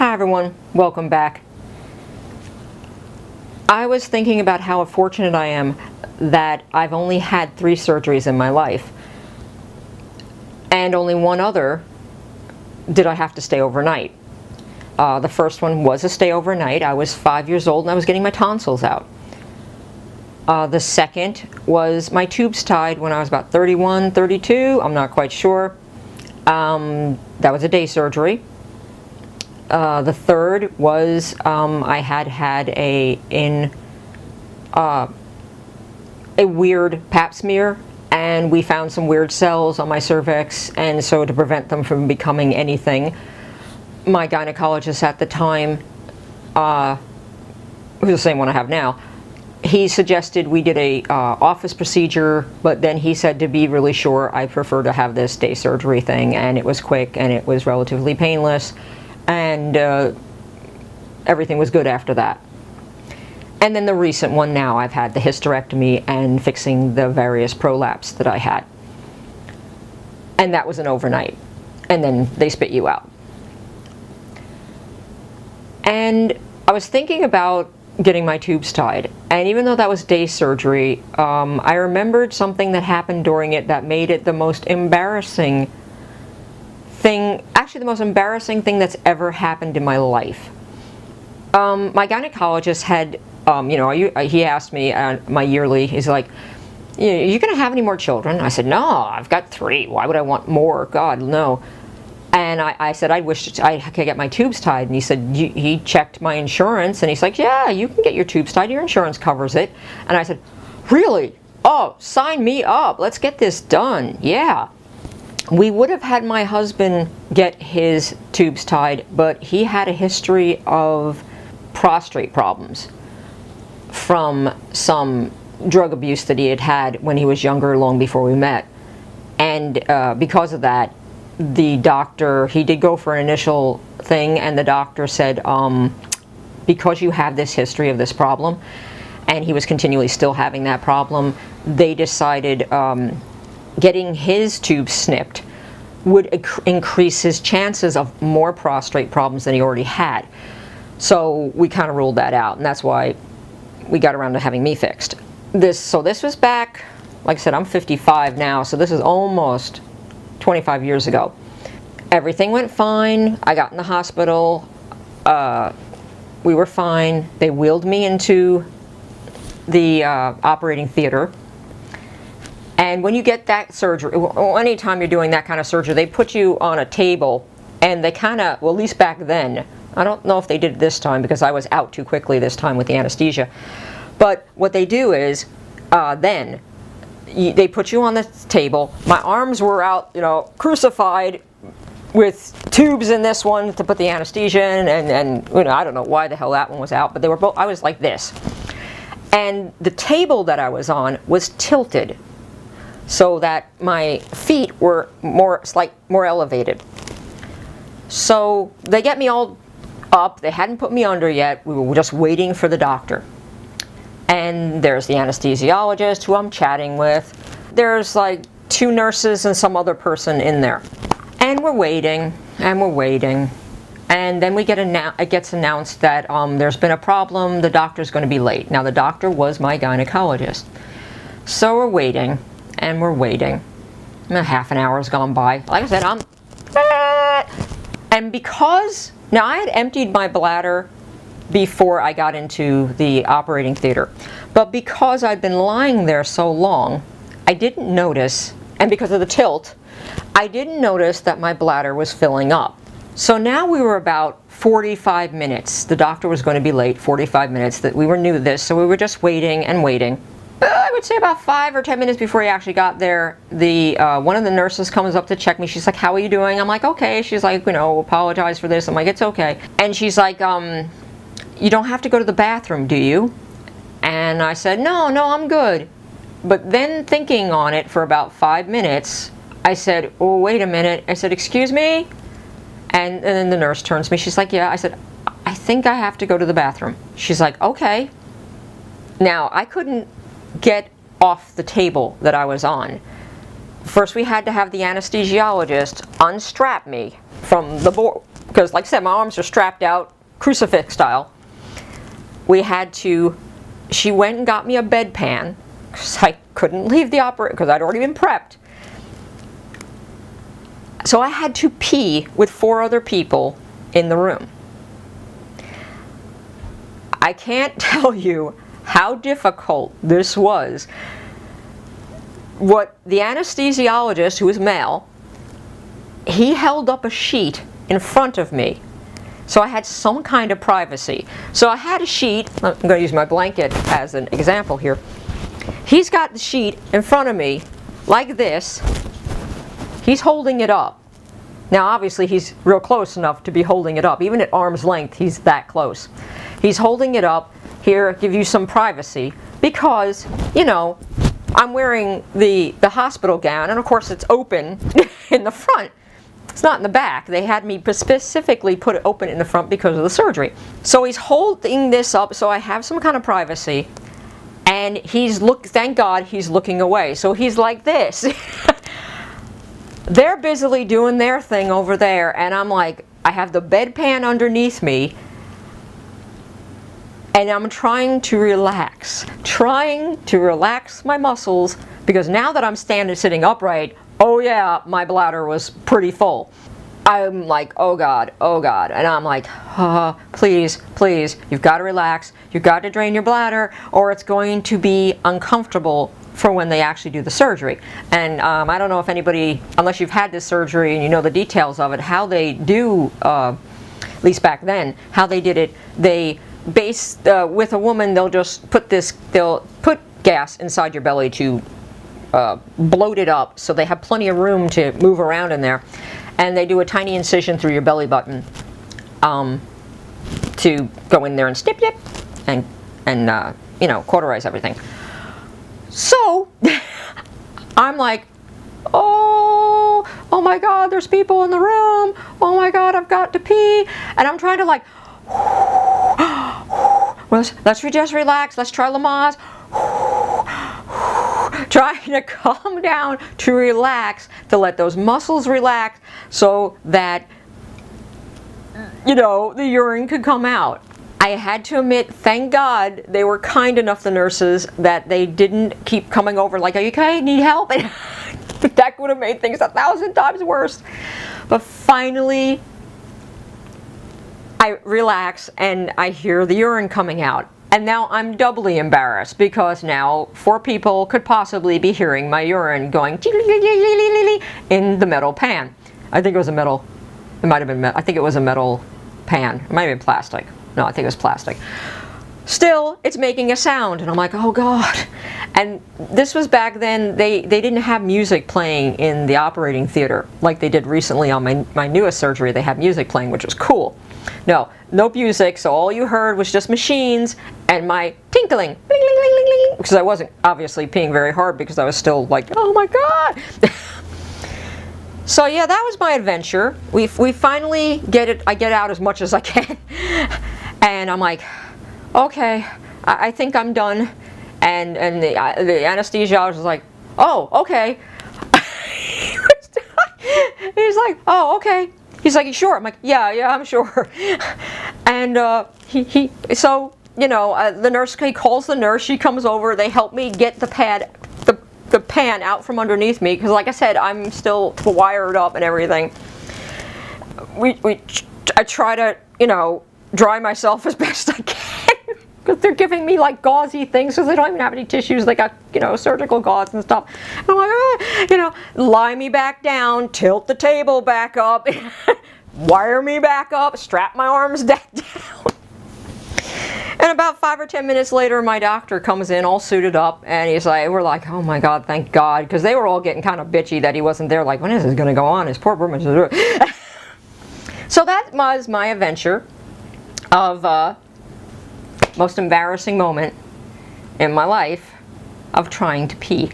Hi everyone, welcome back. I was thinking about how fortunate I am that I've only had 3 surgeries in my life, and only one other did I have to stay overnight. The first one was a stay overnight. I was 5 years old and I was getting my tonsils out. The second was my tubes tied when I was about 31, 32, I'm not quite sure. That was a day surgery. The third was I had a weird pap smear, and we found some weird cells on my cervix, and so to prevent them from becoming anything, my gynecologist at the time, who's the same one I have now, he suggested we did a office procedure, but then he said to be really sure I prefer to have this day surgery thing, and it was quick and it was relatively painless, and everything was good after that. And then the recent one now, I've had the hysterectomy and fixing the various prolapse that I had. And that was an overnight. And then they spit you out. And I was thinking about getting my tubes tied. And even though that was day surgery, I remembered something that happened during it that made it the most embarrassing thing, actually the most embarrassing thing that's ever happened in my life. My gynecologist had, he asked me my yearly, he's like, are you going to have any more children? I said, no, I've got 3. Why would I want more? God, no. And I said, I wish I could get my tubes tied. And he said, he checked my insurance, and he's like, yeah, you can get your tubes tied. Your insurance covers it. And I said, really? Oh, sign me up. Let's get this done. Yeah. We would have had my husband get his tubes tied, but he had a history of prostate problems from some drug abuse that he had had when he was younger, long before we met. And because of that, the doctor, he did go for an initial thing, and the doctor said, because you have this history of this problem, and he was continually still having that problem, they decided getting his tubes snipped would increase his chances of more prostate problems than he already had. So we kind of ruled that out, and that's why we got around to having me fixed. This was back, like I said, I'm 55 now, so this is almost 25 years ago. Everything went fine. I got in the hospital. We were fine. They wheeled me into the operating theater. And when you get that surgery, anytime you're doing that kind of surgery, they put you on a table, and they kind of, well, at least back then, I don't know if they did it this time because I was out too quickly this time with the anesthesia, but what they do is, they put you on the table. My arms were out, crucified with tubes in this one to put the anesthesia in, and I don't know why the hell that one was out, but they were both, I was like this. And the table that I was on was tilted so that my feet were more elevated. So they get me all up. They hadn't put me under yet. We were just waiting for the doctor. And there's the anesthesiologist who I'm chatting with. There's like 2 nurses and some other person in there. And we're waiting, and we're waiting. And then it gets announced that there's been a problem, the doctor's going to be late. Now the doctor was my gynecologist. So we're waiting, and we're waiting. And half an hour has gone by. Like I said, and because, now I had emptied my bladder before I got into the operating theater. But because I'd been lying there so long, I didn't notice, and because of the tilt, I didn't notice that my bladder was filling up. So now we were about 45 minutes. The doctor was going to be late, 45 minutes, that we were new to this, so we were just waiting and waiting. I would say about 5 or 10 minutes before he actually got there, one of the nurses comes up to check me. She's like, how are you doing? I'm like, okay. She's like, apologize for this. I'm like, it's okay. And she's like, you don't have to go to the bathroom, do you? And I said, no, I'm good. But then thinking on it for about 5 minutes, I said, oh, wait a minute. I said, excuse me? And then the nurse turns to me. She's like, yeah. I said, I think I have to go to the bathroom. She's like, okay. Now, I couldn't get off the table that I was on. First, we had to have the anesthesiologist unstrap me from the board, because like I said, my arms are strapped out, crucifix style. She went and got me a bedpan, because I couldn't leave the operating, because I'd already been prepped. So I had to pee with 4 other people in the room. I can't tell you how difficult this was. What the anesthesiologist, who was male, he held up a sheet in front of me, so I had some kind of privacy. So I had a sheet. I'm going to use my blanket as an example here. He's got the sheet in front of me like this. He's holding it up. Now obviously he's real close enough to be holding it up. Even at arm's length, he's that close. He's holding it up. Here, give you some privacy, because, you know, I'm wearing the hospital gown, and of course it's open in the front. It's not in the back. They had me specifically put it open in the front because of the surgery. So he's holding this up so I have some kind of privacy, and thank God he's looking away. So he's like this. They're busily doing their thing over there, and I'm like, I have the bedpan underneath me, and I'm trying to relax my muscles, because now that I'm sitting upright, oh yeah, my bladder was pretty full. I'm like, oh God, and I'm like, please, you've got to relax, you've got to drain your bladder, or it's going to be uncomfortable for when they actually do the surgery. And I don't know if anybody, unless you've had this surgery and you know the details of it, how they do, at least back then, how they did it. They with a woman, they'll put gas inside your belly to bloat it up, so they have plenty of room to move around in there, and they do a tiny incision through your belly button to go in there and snip and you know, cauterize everything. So I'm like, oh my God, there's people in the room, oh my God, I've got to pee, and I'm trying to like, let's just relax, let's try Lamaze, trying to calm down, to relax, to let those muscles relax so that, you know, the urine could come out. I had to admit, thank God they were kind enough, the nurses, that they didn't keep coming over like, are you okay, need help? And that would have made things 1,000 times worse. But finally, I relax and I hear the urine coming out. And now I'm doubly embarrassed, because now 4 people could possibly be hearing my urine going in the metal pan. I think it was a metal, it might have been, I think it was a metal pan. It might have been plastic. No, I think it was plastic. Still, it's making a sound, and I'm like, oh God. And this was back then, they didn't have music playing in the operating theater like they did recently on my newest surgery. They had music playing, which was cool. No music, so all you heard was just machines and my tinkling, because I wasn't obviously peeing very hard, because I was still like, oh my God. So yeah, that was my adventure. We finally I get out as much as I can. And I'm like, okay, I think I'm done. And the anesthesiologist was like, oh, okay. He's like, oh, okay. He's like, you sure? I'm like, yeah, I'm sure. And so, you know, the nurse, he calls the nurse, she comes over, they help me get the pan out from underneath me, because like I said, I'm still wired up and everything. I try to, you know, dry myself as best I can, because they're giving me like gauzy things, because they don't even have any tissues. They got, you know, surgical gauze and stuff. And I'm like, you know, lie me back down, tilt the table back up, wire me back up, strap my arms back down. And about 5 or 10 minutes later, my doctor comes in all suited up, and he's like, we're like, oh my God, thank God, because they were all getting kind of bitchy that he wasn't there, like, when is this going to go on? His poor woman. So that was my adventure of most embarrassing moment in my life of trying to pee.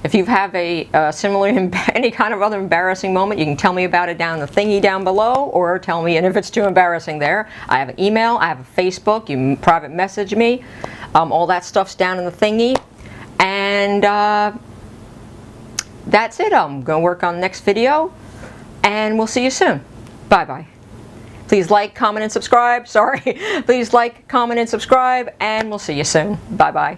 If you have a similar, any kind of other embarrassing moment, you can tell me about it down the thingy down below, or tell me, and if it's too embarrassing there, I have an email, I have a Facebook, you can private message me, all that stuff's down in the thingy, and that's it. I'm going to work on the next video, and we'll see you soon. Bye-bye. Please like, comment, and subscribe. Sorry. Please like, comment, and subscribe, and we'll see you soon. Bye-bye.